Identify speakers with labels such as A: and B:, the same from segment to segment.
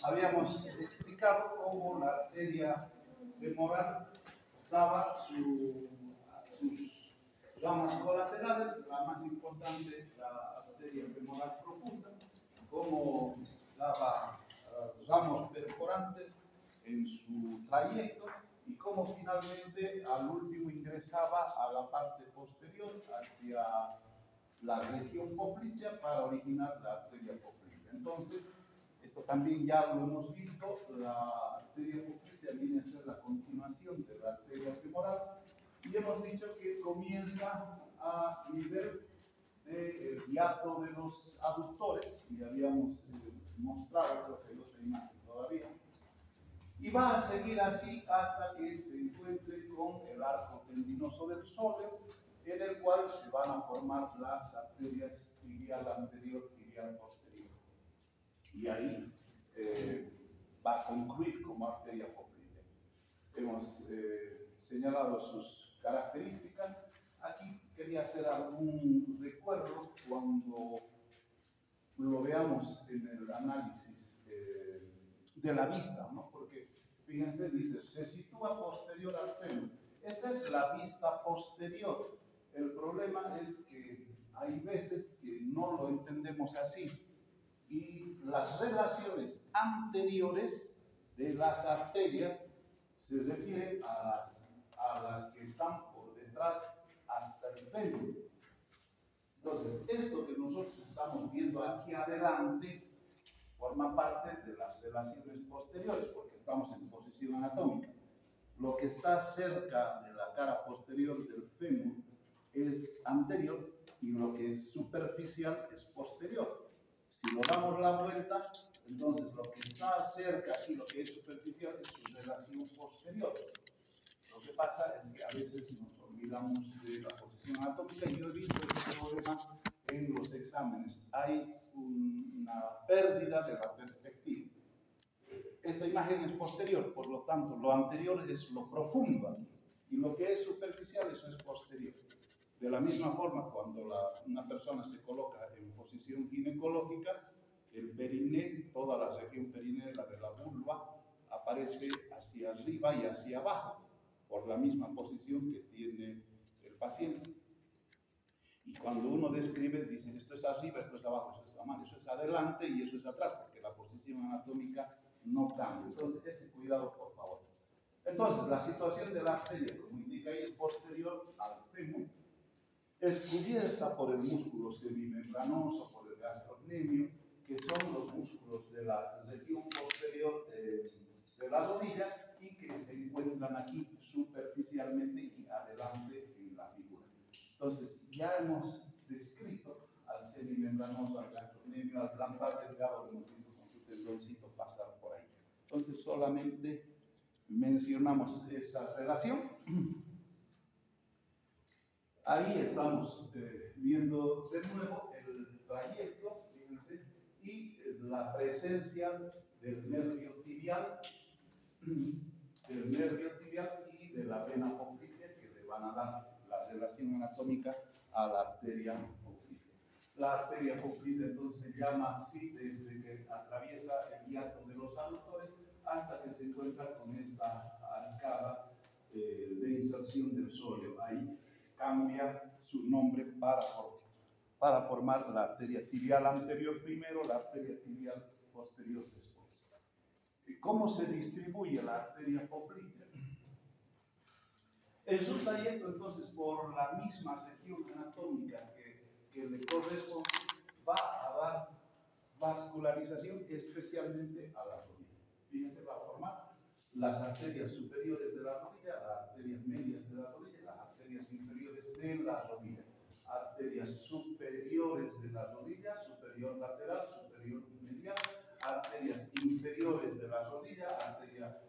A: habíamos explicado cómo la arteria femoral daba sus ramas colaterales, la más importante, la arteria femoral profunda, cómo daba ramos perforantes en su trayecto y cómo finalmente al último ingresaba a la parte posterior hacia la región poplitea para originar la arteria poplitea. Entonces, esto también ya lo hemos visto, la arteria poplitea viene a ser la continuación de la arteria femoral y hemos dicho que comienza a nivel del hiato de los aductores, y habíamos mostrado, creo que hay otra imagen todavía, y va a seguir así hasta que se encuentre con el arco tendinoso del sóleo, en el cual se van a formar las arterias tibial anterior, tibial posterior. Y ahí va a concluir como arteria poplitea. Hemos señalado sus características. Aquí quería hacer algún recuerdo cuando lo veamos en el análisis de la vista, ¿no? Porque fíjense, dice, se sitúa posterior al fémur. Esta es la vista posterior. El problema es que hay veces que no lo entendemos así. Y las relaciones anteriores de las arterias se refieren a las que están por detrás hasta el fémur. Entonces, esto que nosotros estamos viendo aquí adelante forma parte de las relaciones posteriores, porque estamos en posición anatómica. Lo que está cerca de la cara posterior del fémur es anterior y lo que es superficial es posterior. Si lo damos la vuelta, entonces lo que está cerca y lo que es superficial es su relación posterior. Lo que pasa es que a veces nos olvidamos de la posición anatómica y yo he visto este problema en los exámenes. Hay una pérdida de la perspectiva. Esta imagen es posterior, por lo tanto, lo anterior es lo profundo aquí, y lo que es superficial, eso es posterior. De la misma forma, cuando una persona se coloca en posición ginecológica, el periné, toda la región perinéea de la vulva, aparece hacia arriba y hacia abajo, por la misma posición que tiene el paciente. Y cuando uno describe, dice, esto es arriba, esto es abajo, esto es mal, eso es adelante y eso es atrás, porque la posición anatómica no cambia. Entonces, ese cuidado, por favor. Entonces, la situación de la arteria, como indica ahí, es posterior al fémur, es cubierta por el músculo semimembranoso, por el gastrocnemio, que son los músculos de la región posterior de la rodilla y que se encuentran aquí superficialmente y adelante en la figura. Entonces, ya hemos descrito al semimembranoso, al gastrocnemio, al plantar delgado, hemos visto con su tendoncito pasar por ahí. Entonces, solamente mencionamos esa relación. Ahí estamos viendo de nuevo el trayecto, fíjense, y la presencia del nervio tibial y de la vena poplitea, que le van a dar la relación anatómica a la arteria poplitea. La arteria poplitea entonces se llama así desde que atraviesa el hiato de los aductores hasta que se encuentra con esta arcada de inserción del sóleo. Ahí cambia su nombre para formar la arteria tibial anterior primero, la arteria tibial posterior después. ¿Cómo se distribuye la arteria poplitea? En su trayecto, entonces, por la misma región anatómica que le corresponde, va a dar vascularización especialmente a la rodilla. Fíjense, va a formar las arterias superiores de la rodilla, las arterias medias de la rodilla, las arterias inferiores de la rodilla, arterias superiores de la rodilla, superior lateral, superior medial, arterias inferiores de la rodilla, arteria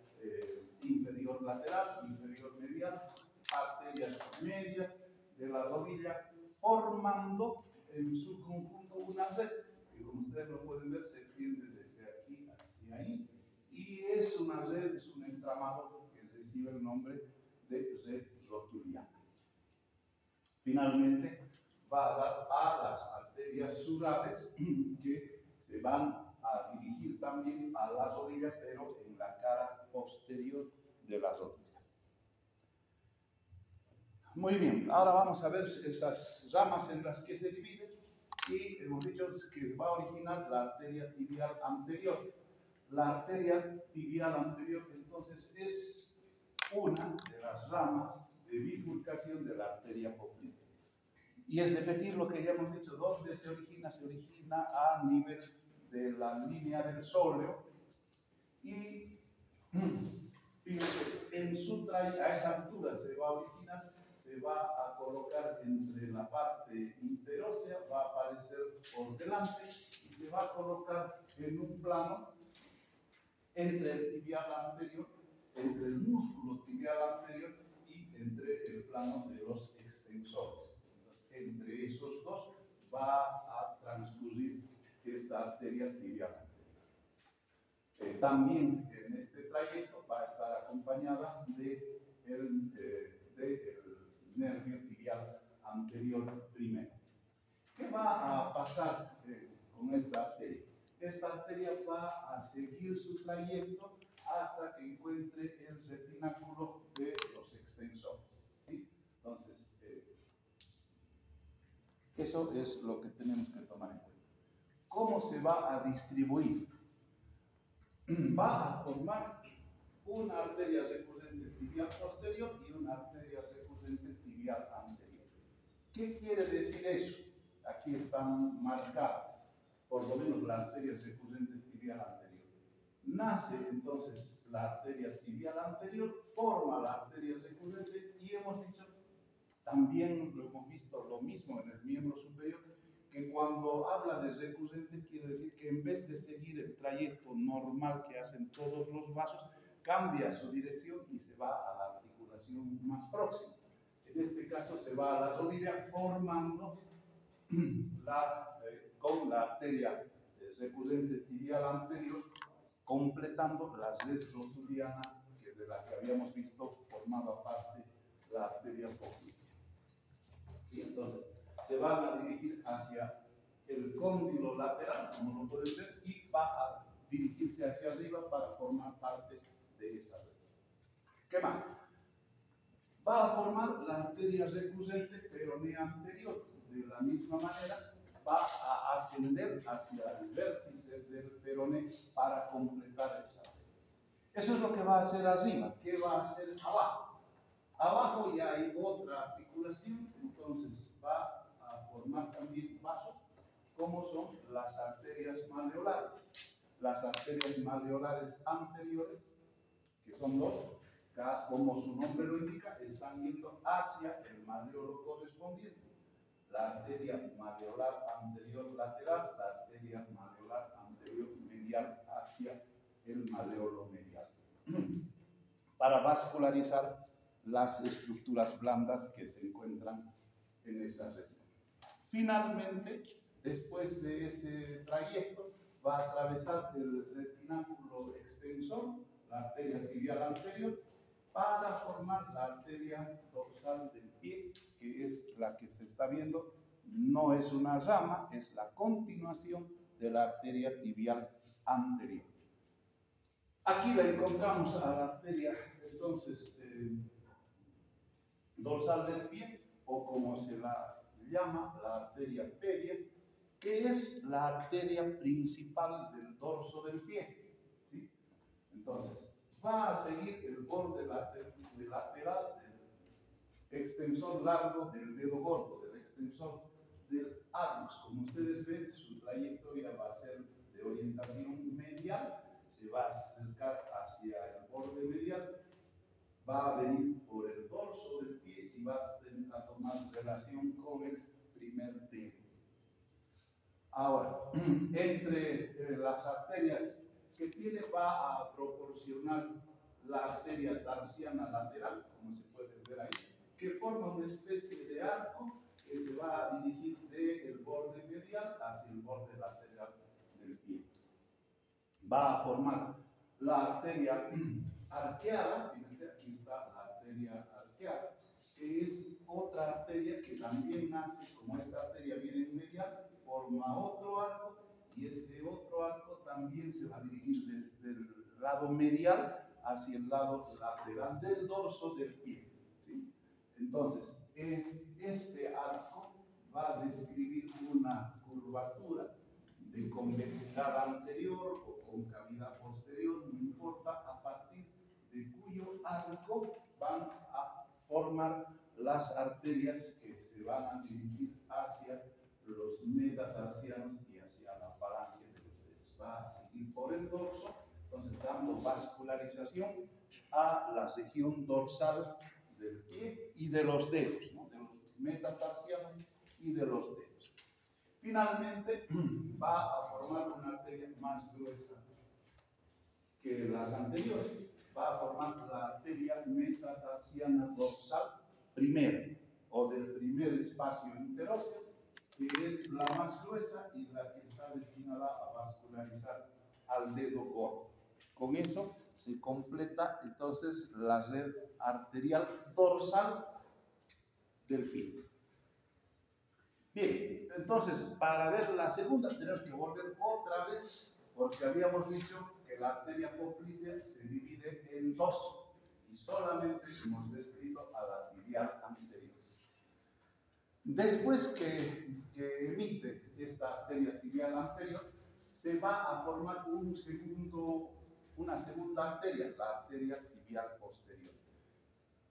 A: inferior lateral, inferior medial, arterias medias de la rodilla, formando en su conjunto una red que, como ustedes lo pueden ver, se extiende desde aquí hacia ahí, y es una red, es un entramado que recibe el nombre de red rotuliana. Finalmente, va a dar a las arterias surales que se van a dirigir también a la rodilla, pero en la cara posterior de la rodilla. Muy bien, ahora vamos a ver esas ramas en las que se divide y hemos dicho que va a originar la arteria tibial anterior. La arteria tibial anterior entonces es una de las ramas de bifurcación de la arteria popltea. Y es repetir lo que ya hemos dicho, ¿dónde se origina? Se origina a nivel de la línea del sóleo y fíjense, a esa altura se va a originar, se va a colocar entre la parte interósea, va a aparecer por delante y se va a colocar en un plano entre el tibial anterior, entre el músculo tibial anterior y entre el plano de los extensores. Entonces, entre esos dos va a transcurrir esta arteria tibial anterior. También en este trayecto va a estar acompañada de el nervio tibial anterior primero. ¿Qué va a pasar con esta arteria? Esta arteria va a seguir su trayecto hasta que encuentre el retináculo de los extensores. ¿Sí? Entonces, eso es lo que tenemos que tomar en cuenta. ¿Cómo se va a distribuir? Va a formar una arteria recurrente tibial posterior y una arteria recurrente tibial anterior. ¿Qué quiere decir eso? Aquí están marcadas, por lo menos la arteria recurrente tibial anterior. Nace entonces la arteria tibial anterior, forma la arteria recurrente y hemos dicho, también lo hemos visto lo mismo en el miembro superior, que cuando habla de recurrente quiere decir que en vez de seguir el trayecto normal que hacen todos los vasos, cambia su dirección y se va a la articulación más próxima. En este caso se va a la rodilla formando con la arteria recurrente tibial anterior, completando la red rotuliana de la que habíamos visto formaba parte la arteria popltea. ¿Sí? Entonces, se van a dirigir hacia el cóndilo lateral, como lo pueden ver, y va a dirigirse hacia arriba para formar parte de esa red. ¿Qué más? Va a formar la arteria recurrente peronea anterior. De la misma manera, va a ascender hacia el vértice del peroné para completar esa red. Eso es lo que va a hacer arriba. ¿Qué va a hacer abajo? Abajo ya hay otra articulación, entonces va a formar también vasos, como son las arterias maleolares. Las arterias maleolares anteriores, que son dos, como su nombre lo indica, están yendo hacia el maleolo correspondiente. La arteria maleolar anterior lateral, la arteria maleolar anterior medial hacia el maleolo medial. Para vascularizar las estructuras blandas que se encuentran en esa región. Finalmente, después de ese trayecto, va a atravesar el retináculo extensor, la arteria tibial anterior, para formar la arteria dorsal del pie, que es la que se está viendo. No es una rama, es la continuación de la arteria tibial anterior. Aquí la encontramos a la arteria, entonces, dorsal del pie, o como se la llama, la arteria pedia, que es la arteria principal del dorso del pie. ¿Sí? Entonces, va a seguir el borde lateral del extensor largo del dedo gordo, del extensor del alus. Como ustedes ven, su trayectoria va a ser de orientación medial, se va a acercar hacia el borde medial, va a venir por el dorso del pie y va a tomar relación con el primer dedo. Ahora, entre las arterias que tiene, va a proporcionar la arteria tarsiana lateral, como se puede ver ahí, que forma una especie de arco que se va a dirigir del borde medial hacia el borde lateral del pie. Va a formar la arteria arqueada, fíjense, aquí está la arteria arqueada, que es otra arteria que también nace, como esta arteria viene en medial, forma otro arco y ese otro arco también se va a dirigir desde el lado medial hacia el lado lateral del dorso del pie, ¿sí? Entonces, este arco va a describir una curvatura de convexidad anterior o concavidad posterior, no importa, a partir de cuyo arco van a formar las arterias que se van a dirigir hacia los metatarsianos y hacia la falange de los dedos. Va a seguir por el dorso, entonces dando vascularización a la región dorsal del pie y de los dedos, ¿no? De los metatarsianos y de los dedos. Finalmente, va a formar una arteria más gruesa que las anteriores. Va a formar la arteria metatarsiana dorsal primera, o del primer espacio interóseo, que es la más gruesa y la que está destinada a vascularizar al dedo gordo. Con eso se completa entonces la red arterial dorsal del pie. Bien, entonces para ver la segunda tenemos que volver otra vez, porque habíamos dicho que la arteria poplítea se divide en dos y solamente hemos descrito a la tibial anterior. Después que emite esta arteria tibial anterior, se va a formar una segunda arteria, la arteria tibial posterior.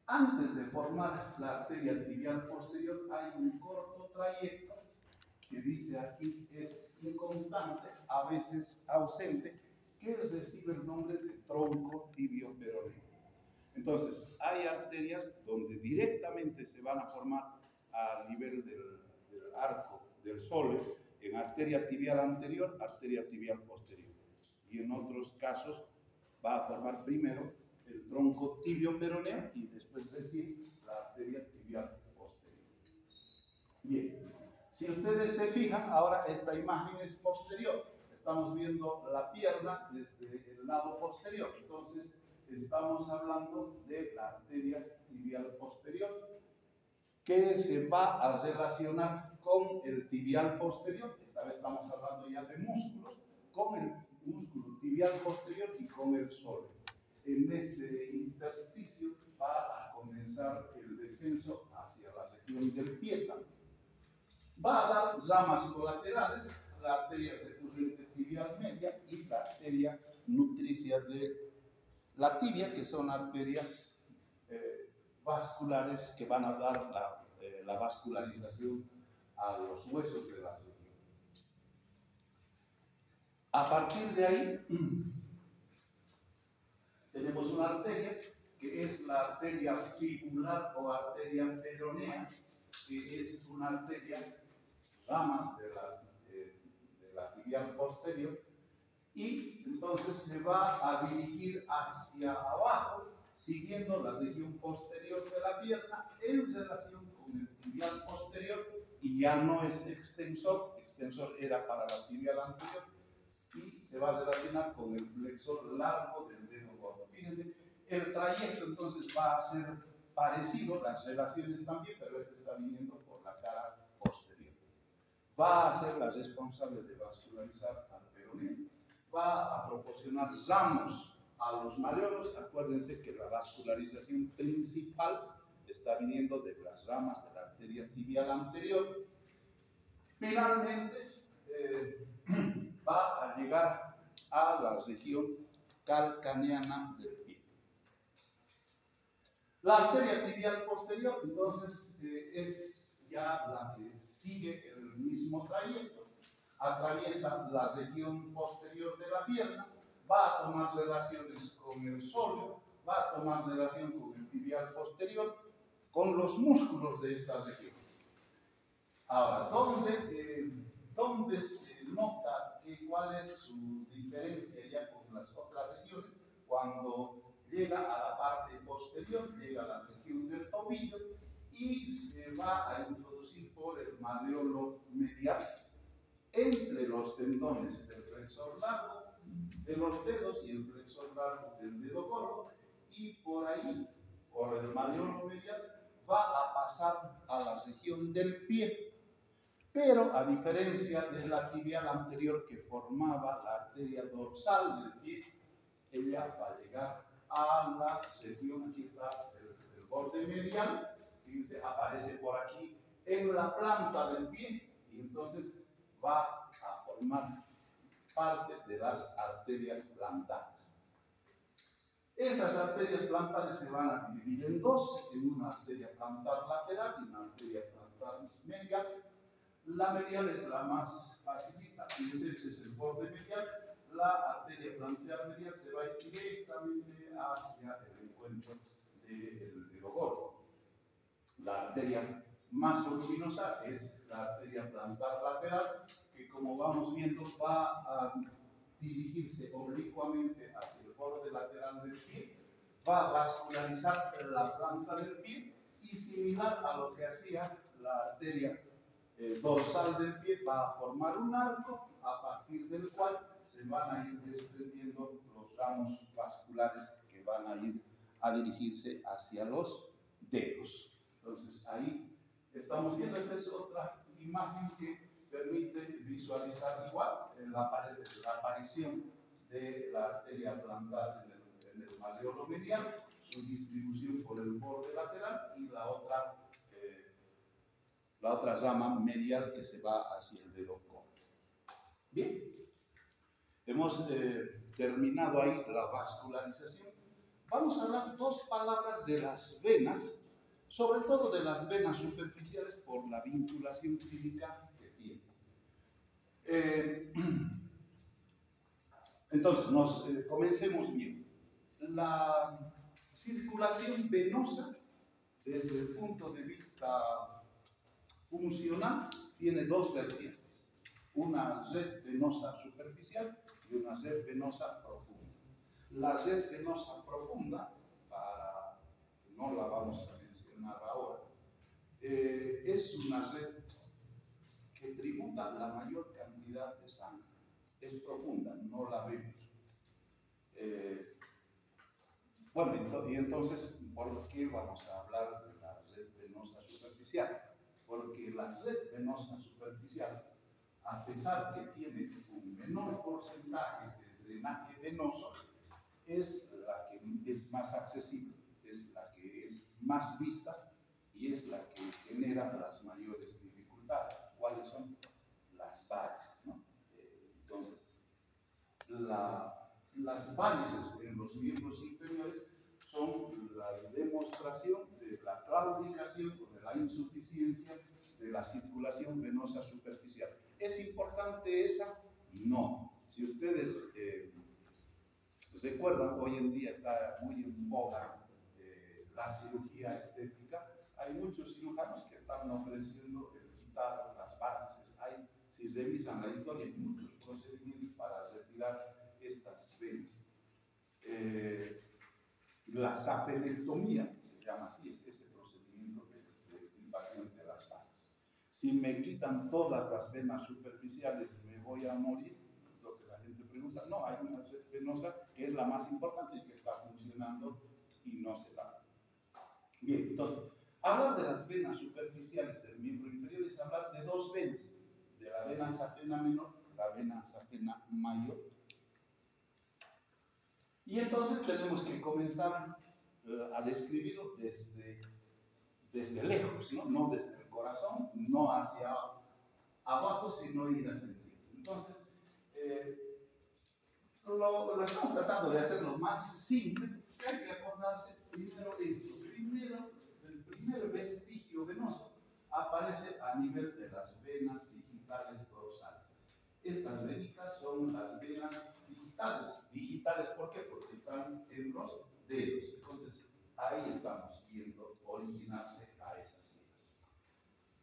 A: Antes de formar la arteria tibial posterior hay un corto trayecto que dice aquí es inconstante, a veces ausente, que recibe el nombre de tronco tibio peroneo. Entonces, hay arterias donde directamente se van a formar a nivel del arco del sóleo, en arteria tibial anterior, arteria tibial posterior. Y en otros casos va a formar primero el tronco tibio peroneo y después recibe la arteria tibial posterior. Bien, si ustedes se fijan, ahora esta imagen es posterior. Estamos viendo la pierna desde el lado posterior. Entonces, estamos hablando de la arteria tibial posterior, que se va a relacionar con el tibial posterior. Esta vez estamos hablando ya de músculos, con el músculo tibial posterior y con el sóleo. En ese intersticio va a comenzar el descenso hacia la región del pie también. Va a dar ramas colaterales, la arteria recurrente tibial media y la arteria nutricia de la tibia, que son arterias vasculares que van a dar la vascularización a los huesos de la región. A partir de ahí, tenemos una arteria que es la arteria fibular o arteria peronea, que es una arteria rama de la tibial posterior, y entonces se va a dirigir hacia abajo, siguiendo la región posterior de la pierna en relación con el tibial posterior, y ya no es extensor era para la tibial anterior, y se va a relacionar con el flexor largo del dedo gordo. Fíjense, el trayecto entonces va a ser parecido, las relaciones también, pero este está viniendo por la cara posterior. Va a ser la responsable de vascularizar al peroneo, va a proporcionar ramos a los maleolos. Acuérdense que la vascularización principal está viniendo de las ramas de la arteria tibial anterior. Finalmente, va a llegar a la región calcaneana del pie. La arteria tibial posterior, entonces, es ya la que sigue el mismo trayecto, atraviesa la región posterior de la pierna, va a tomar relaciones con el sóleo, va a tomar relación con el tibial posterior, con los músculos de esta región. Ahora, ¿dónde se nota cuál es su diferencia ya con las otras regiones? Cuando llega a la parte posterior, llega a la región del tobillo y se va a introducir por el maleolo medial entre los tendones del flexor largo de los dedos y el flexor largo del dedo gordo, y por ahí, por el maleolo medial, va a pasar a la región del pie. Pero a diferencia de la tibial anterior que formaba la arteria dorsal del pie, ella va a llegar a la región, aquí está el borde medial, fíjense, aparece por aquí en la planta del pie y entonces va a formar parte de las arterias plantares. Esas arterias plantares se van a dividir en dos, en una arteria plantar lateral y una arteria plantar medial. La medial es la más facilita, fíjense, este es el borde medial. La arteria plantar medial se va a ir directamente hacia el encuentro del dedo gordo. La arteria más voluminosa es la arteria plantar lateral, que como vamos viendo va a dirigirse oblicuamente hacia el borde lateral del pie, va a vascularizar la planta del pie y similar a lo que hacía la arteria dorsal del pie, va a formar un arco a partir del cual se van a ir desprendiendo los ramos vasculares que van a ir a dirigirse hacia los dedos. Entonces ahí estamos viendo, esta es otra imagen que permite visualizar igual la aparición de la arteria plantar en el maleolo medial, su distribución por el borde lateral y la otra rama medial que se va hacia el dedo gordo. Bien, hemos terminado ahí la vascularización. Vamos a hablar dos palabras de las venas, sobre todo de las venas superficiales por la vinculación clínica que tiene. Entonces, comencemos bien. La circulación venosa, desde el punto de vista funcional, tiene dos vertientes. Una red venosa superficial y una red venosa profunda. La red venosa profunda, no la vamos a mencionar ahora, es una red que tributa la mayor cantidad de sangre. Es profunda, no la vemos. Bueno, y entonces, ¿por qué vamos a hablar de la red venosa superficial? Porque la red venosa superficial, a pesar que tiene un menor porcentaje de drenaje venoso, es la que es más accesible, es la que es más vista y es la que genera las mayores dificultades. ¿Cuáles son? Las varices, ¿no? Entonces, las varices en los miembros inferiores son la demostración de la claudicación o de la insuficiencia de la circulación venosa superficial. ¿Es importante esa? No. Si ustedes recuerdan, hoy en día está muy en boga la cirugía estética. Hay muchos cirujanos que están ofreciendo quitar las varices. Si revisan la historia, hay muchos procedimientos para retirar estas venas. La safenectomía se llama así, es ese procedimiento de extirpación de las varices. Si me quitan todas las venas superficiales, ¿me voy a morir? Es lo que la gente pregunta. No, hay una red venosa que es la más importante y que está funcionando y no se da. Bien, entonces, hablar de las venas superficiales del miembro inferior es hablar de dos venas, de la vena safena menor y la vena safena mayor. Y entonces tenemos que comenzar a describirlo desde lejos, ¿no? No desde el corazón, no hacia abajo, sino ir ascendiendo. Entonces, lo estamos tratando de hacer lo más simple, que hay que acordarse primero esto. Primero, el primer vestigio venoso aparece a nivel de las venas digitales dorsales. Estas venitas son las venas digitales. Digitales, ¿por qué? Porque están en los dedos. Entonces, ahí estamos viendo originarse a esas venas.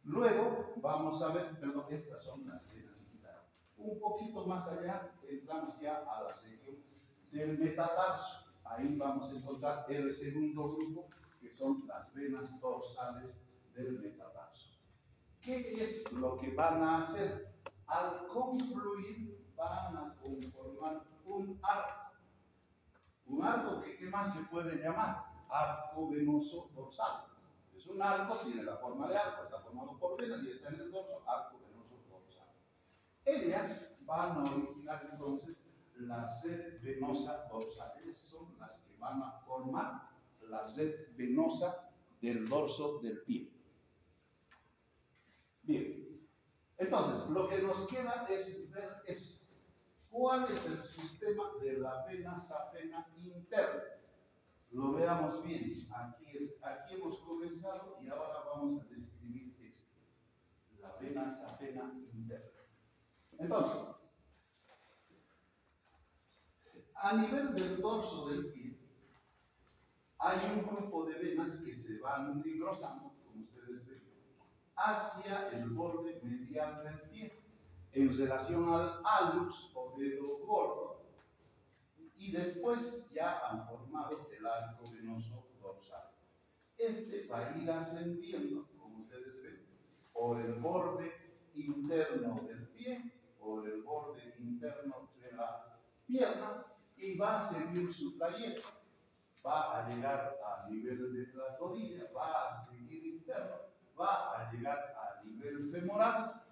A: Luego, vamos a ver, perdón, estas son las venas digitales. Un poquito más allá, entramos ya a la región del metatarso. Ahí vamos a encontrar el segundo grupo, que son las venas dorsales del metatarso. ¿Qué es lo que van a hacer? Al confluir van a conformar un arco. Un arco que, ¿qué más se puede llamar? Arco venoso dorsal. Es un arco, tiene la forma de arco, está formado por venas y está en el dorso, arco venoso ellas van a originar entonces la red venosa dorsal. Esas son las que van a formar la red venosa del dorso del pie. Bien, entonces lo que nos queda es ver cuál es el sistema de la vena safena interna. Lo veamos bien. Aquí hemos comenzado y ahora vamos a describir esto. La vena safena interna. Entonces, a nivel del dorso del pie, hay un grupo de venas que se van engrosando, como ustedes ven, hacia el borde medial del pie, en relación al hallux o dedo gordo, y después ya han formado el arco venoso dorsal. Este va a ir ascendiendo, como ustedes ven, por el borde interno del pie, por el borde interno de la pierna, y va a seguir su trayecto. Va a llegar a nivel de la rodilla, va a seguir interno, va a llegar a nivel femoral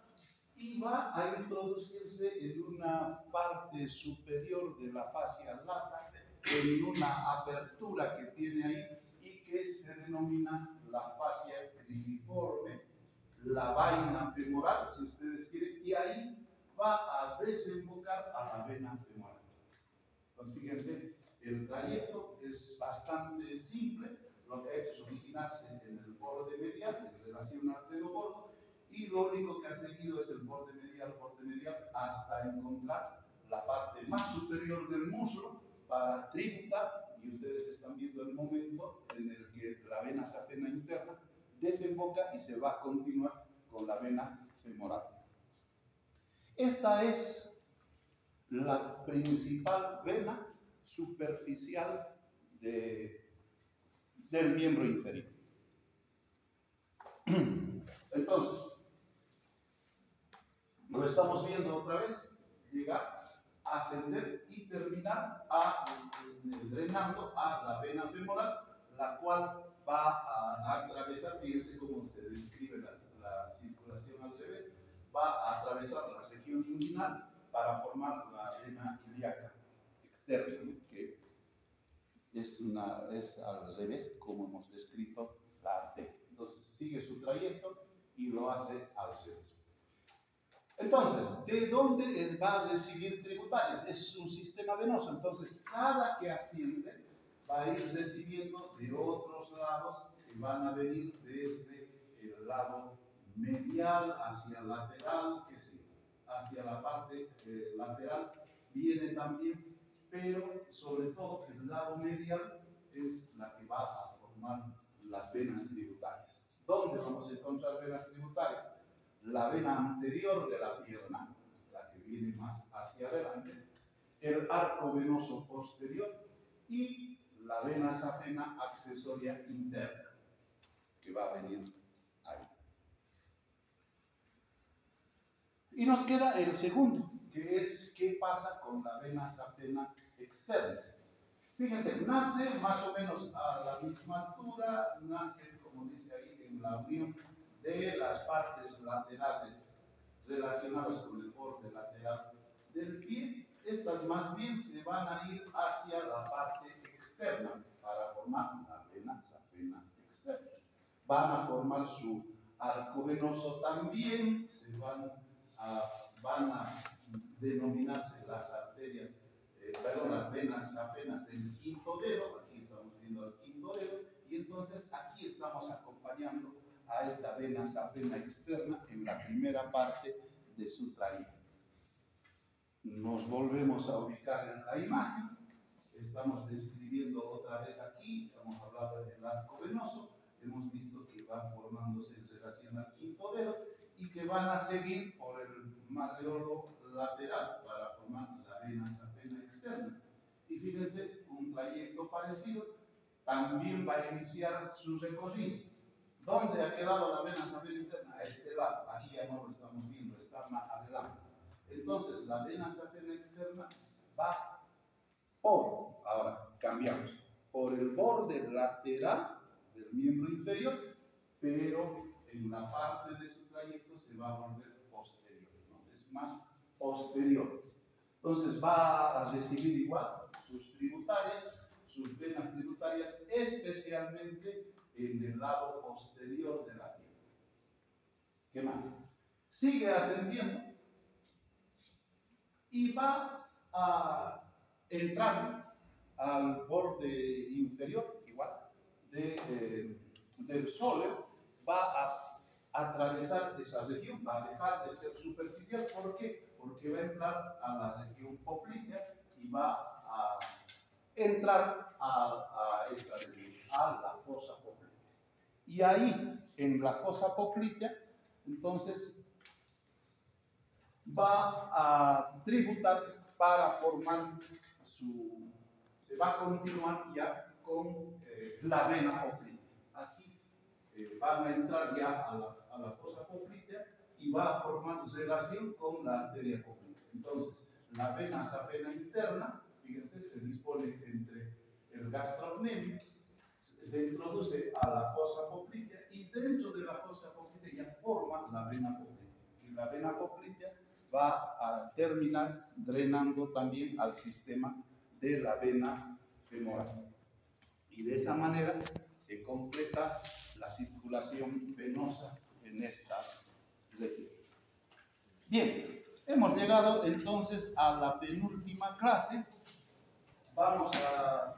A: y va a introducirse en una parte superior de la fascia lata, en una apertura que tiene ahí y que se denomina la fascia cribriforme, la vaina femoral, si ustedes quieren, y ahí va a desembocar a la vena femoral. Entonces, fíjense, el trayecto es bastante simple. Lo que ha hecho es originarse en el borde medial, en relación al dedo gordo, y lo único que ha seguido es el borde medial, hasta encontrar la parte más superior del muslo para tributar, y ustedes están viendo el momento en el que la vena safena interna desemboca y se va a continuar con la vena femoral. Esta es la principal vena superficial del miembro inferior. Entonces, lo estamos viendo otra vez, llegar, ascender y terminar drenando a la vena femoral, la cual va a atravesar, fíjense cómo se describe la circulación al revés, va a atravesar la región inguinal para formar la vena ilíaca externa, que es al revés como hemos descrito la arteria. Entonces sigue su trayecto y lo hace al revés. Entonces, ¿de dónde va a recibir tributarios? Es un sistema venoso, entonces cada que asciende va a ir recibiendo de otros lados que van a venir desde el lado medial hacia el lateral, que sí, hacia la parte lateral viene también, pero sobre todo el lado medial es la que va a formar las venas tributarias. ¿Dónde vamos a encontrar venas tributarias? La vena anterior de la pierna, la que viene más hacia adelante, el arco venoso posterior y la vena safena accesoria interna, que va a venir ahí. Y nos queda el segundo, que es qué pasa con la vena safena externa. Fíjense, nace más o menos a la misma altura, nace, como dice ahí, en la unión de las partes laterales relacionadas con el borde lateral del pie. Estas más bien se van a ir hacia la parte externa para formar la vena safena externa. Van a formar su arco venoso también, van a denominarse las arterias, las venas safenas del quinto dedo. Aquí estamos viendo el quinto dedo, y entonces aquí estamos acompañando a esta vena safena externa en la primera parte de su trayecto. Nos volvemos a ubicar en la imagen. Estamos describiendo otra vez aquí, hemos hablado del arco venoso, hemos visto que van formándose en relación al quinto dedo y que van a seguir por el maleolo lateral para formar la vena safena externa. Y fíjense, un trayecto parecido también va a iniciar su recorrido. ¿Dónde ha quedado la vena safena interna? A este lado, aquí ya no lo estamos viendo, está más adelante. Entonces, la vena safena externa va ahora cambiamos, por el borde lateral del miembro inferior, pero en la parte de su trayecto se va a volver posterior, ¿no? Es más posterior. Entonces va a recibir igual sus tributarias, sus venas tributarias, especialmente en el lado posterior de la piel. ¿Qué más? Sigue ascendiendo y va a entrar al borde inferior, igual, del sóleo, va a atravesar esa región, va a dejar de ser superficial. ¿Por qué? Porque va a entrar a la región poplítea y va a entrar a esta región, a la fosa poplítea. Y ahí, en la fosa poplítea, entonces va a tributar para formar se va a continuar ya con la vena poplítea. Aquí van a entrar ya a la fosa poplítea y va a formar relación con la arteria poplítea. Entonces, la vena safena interna, fíjense, se dispone entre el gastrocnemio, se introduce a la fosa poplítea y dentro de la fosa poplítea ya forma la vena poplítea. Y la vena poplítea va a terminar drenando también al sistema de la vena femoral. Y de esa manera se completa la circulación venosa en esta región. Bien, hemos llegado entonces a la penúltima clase. Vamos a